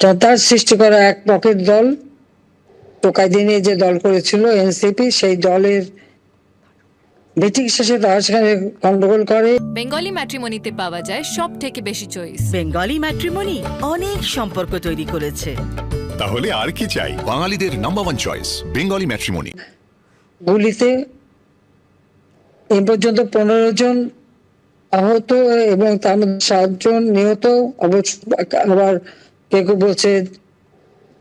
তার সৃষ্টি করা এক পকেট দল, টোকাই দিনে যে দল করেছিল এনসিপি, সেই দলের মিটিং শেষে তারা সেখানে গন্ডগোল করে। বেঙ্গলি ম্যাট্রিমনিতে পাওয়া যায় সব থেকে বেশি চয়েস। বেঙ্গলি ম্যাট্রিমনি অনেক সম্পর্ক তৈরি করেছে। তাহলে আর কি চাই? বাঙালিদের number one choice Bengali matrimony. গুলিতে এই পর্যন্ত 15 জন আহত এবং তার মধ্যে 7 জন নিহত। আবার কেউ কেউ বলছে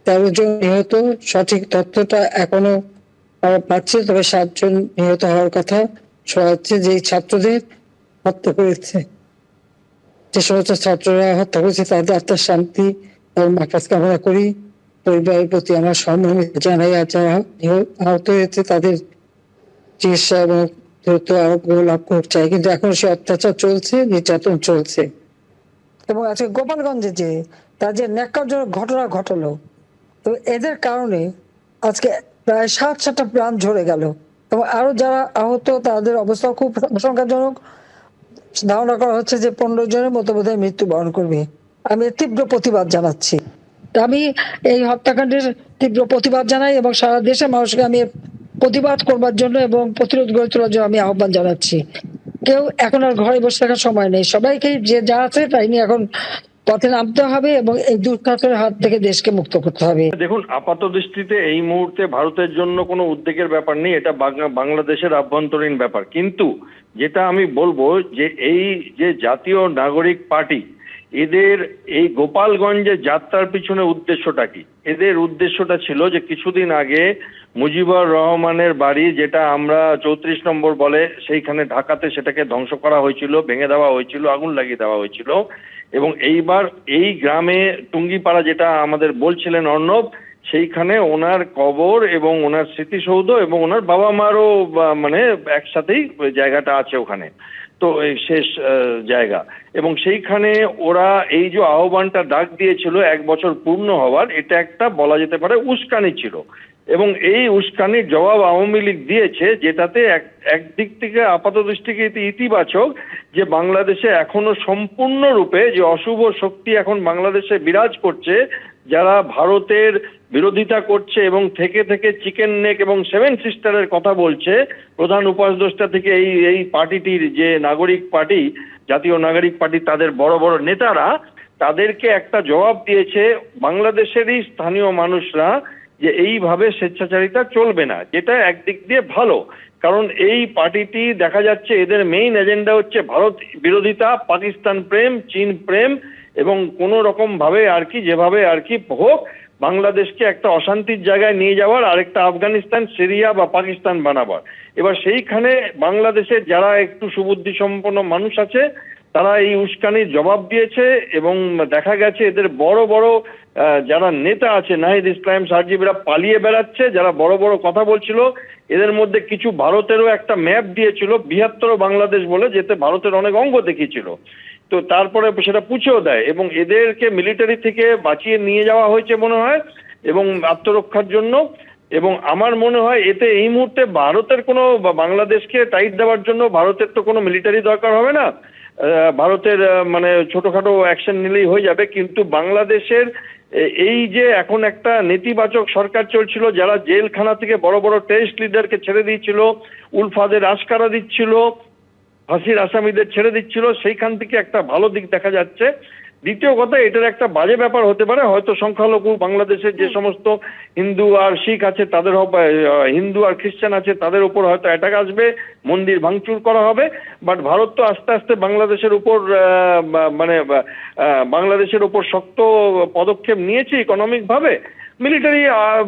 13 জন নিহত। সঠিক তথ্যটা এখনো পাচ্ছে, তবে 7 জন নিহত হওয়ার কথা শোনা যাচ্ছে। যে ছাত্রদের হত্যা করেছে, যে সমস্ত ছাত্ররা হত্যা করেছে, তাদের আত্মার শান্তি এবং মাকফারাত কামনা করি। পরিবারের প্রতি আমার সম্মানিত জানাই, আর যারা আহত হয়েছে তাদের চিকিৎসা এবং দ্রুত আরোগ্য লাভ করতে চাই। কিন্তু এখন সে অত্যাচার চলছে, নির্যাতন চলছে। এবং আজকে গোপালগঞ্জে যে তার যে ন্যাক্কারজনক ঘটনা ঘটালো, তো এদের কারণে আজকে প্রায় 7টা প্রাণ ঝরে গেল। এবং আরো যারা আহত তাদের অবস্থা খুব আশঙ্কাজনক। ধারণা করা হচ্ছে যে 15 জনের মতো বোধহয় মৃত্যুবরণ করবে। আমি তীব্র প্রতিবাদ জানাচ্ছি। আমি এই হত্যাকাণ্ডের তীব্র প্রতিবাদ জানাই এবং সারা দেশের মানুষকে আমি প্রতিবাদ করবার জন্য এবং প্রতিরোধ গড়ে তোলার জন্য আমি আহ্বান জানাচ্ছি। কেউ এখন আর ঘরে বসে থাকার সময় নেই, সবাইকে যে যা আছে তাই নিয়ে এখন পথে নামতে হবে এবং এই দুঃশাসনের হাত থেকে দেশকে মুক্ত করতে হবে। দেখুন, আপাত দৃষ্টিতে এই মুহূর্তে ভারতের জন্য কোনো উদ্বেগের ব্যাপার নেই, এটা বাংলাদেশের আভ্যন্তরীণ ব্যাপার। কিন্তু যেটা আমি বলবো যে এই যে জাতীয় নাগরিক পার্টি, এদের এই গোপালগঞ্জে যাত্রার পিছনে উদ্দেশ্যটা কি? এদের উদ্দেশ্যটা ছিল যে কিছুদিন আগে মুজিবুর রহমানের বাড়ি, যেটা আমরা 34 নম্বর বলে, সেইখানে ঢাকাতে সেটাকে ধ্বংস করা হয়েছিল, ভেঙে দেওয়া হয়েছিল, আগুন লাগিয়ে দেওয়া হয়েছিল। এবং এইবার এই গ্রামে টুঙ্গিপাড়া, যেটা আমাদের বলছিলেন অর্ণব, সেইখানে ওনার কবর এবং ওনার স্মৃতিসৌধ এবং ওনার বাবা মারও মানে একসাথেই জায়গাটা আছে ওখানে, তো এই শেষ জায়গা। এবং সেইখানে ওরা এই যে আহ্বানটা ডাক দিয়েছিল 1 বছর পূর্ণ হওয়ার, এটা একটা বলা যেতে পারে উস্কানি ছিল। এবং এই উস্কানির জবাব আওয়ামী লীগ দিয়েছে, যেটাতে একদিক থেকে আপাত দৃষ্টিতে ইতিবাচক, যে বাংলাদেশে এখনো সম্পূর্ণরূপে যে অশুভ শক্তি এখন বাংলাদেশে বিরাজ করছে, যারা ভারতের বিরোধিতা করছে এবং থেকে থেকে চিকেন নেক এবং 7 সিস্টারের কথা বলছে, প্রধান উপদেষ্টা থেকে এই পার্টিটির যে নাগরিক পার্টি, জাতীয় নাগরিক পার্টি, তাদের বড় বড় নেতারা তাদেরকে একটা জবাব দিয়েছে বাংলাদেশেরই স্থানীয় মানুষরা, যে এইভাবে স্বেচ্ছাচারিতা চলবে না। যেটা একদিক দিয়ে ভালো, কারণ এই পার্টিটি দেখা যাচ্ছে এদের মেইন এজেন্ডা হচ্ছে ভারত বিরোধিতা, পাকিস্তান প্রেম, চীন প্রেম, এবং কোনো রকম ভাবে আর কি, যেভাবে আর কি হোক, বাংলাদেশকে একটা অশান্তির জায়গায় নিয়ে যাওয়ার, আরেকটা আফগানিস্তান, সিরিয়া বা পাকিস্তান বানাবার। এবার সেইখানে বাংলাদেশের যারা একটু সুবুদ্ধি সম্পন্ন মানুষ আছে, তারা এই উস্কানির জবাব দিয়েছে। এবং দেখা গেছে এদের বড় বড় যারা নেতা আছে, নাহিদ ইসলাম, সার্জিবিরা পালিয়ে বেড়াচ্ছে, যারা বড় বড় কথা বলছিল। এদের মধ্যে কিছু ভারতেরও একটা ম্যাপ দিয়েছিল, বৃহত্তর বাংলাদেশ বলে, যেতে ভারতের অনেক অঙ্গ দেখিয়েছিল। তো তারপরে সেটা পুছেও দেয় এবং এদেরকে মিলিটারি থেকে বাঁচিয়ে নিয়ে যাওয়া হয়েছে মনে হয়, এবং আত্মরক্ষার জন্য। এবং আমার মনে হয় এতে এই মুহূর্তে ভারতের কোনো, বাংলাদেশকে টাইট দেওয়ার জন্য ভারতের তো কোনো মিলিটারি দরকার হবে না। ভারতের মানে ছোটখাটো অ্যাকশন নিলেই হয়ে যাবে। কিন্তু বাংলাদেশের এই যে এখন একটা নেতিবাচক সরকার চলছিল, যারা জেলখানা থেকে বড় বড় টেররিস্ট লিডারকে ছেড়ে দিয়েছিল, উলফাদের আশকারা দিচ্ছিল, ফাঁসির আসামিদের ছেড়ে দিচ্ছিল, সেইখান থেকে একটা ভালো দিক দেখা যাচ্ছে। দ্বিতীয় কথা, এটার একটা বাজে ব্যাপার হতে পারে, হয়তো সংখ্যালঘু বাংলাদেশের যে সমস্ত হিন্দু আর শিখ আছে তাদের, হিন্দু আর খ্রিস্টান আছে তাদের উপর হয়তো অ্যাটাক আসবে, মন্দির ভাঙচুর করা হবে। বাট ভারত তো আস্তে আস্তে বাংলাদেশের উপর মানে বাংলাদেশের উপর শক্ত পদক্ষেপ নিয়েছে ইকোনমিক ভাবে। মিলিটারি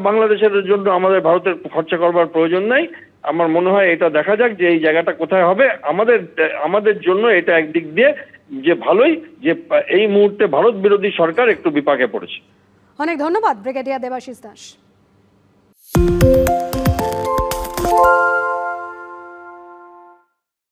বাংলাদেশের জন্য আমাদের ভারতের খরচা করবার প্রয়োজন নাই। আমার মনে হয় এটা দেখা যাক যে এই জায়গাটা কোথায় হবে। আমাদের জন্য এটা একদিক দিয়ে যে ভালোই, যে এই মুহূর্তে ভারত বিরোধী সরকার একটু বিপাকে পড়েছে। অনেক ধন্যবাদ ব্রিগেডিয়ার দেবাশিস দাস।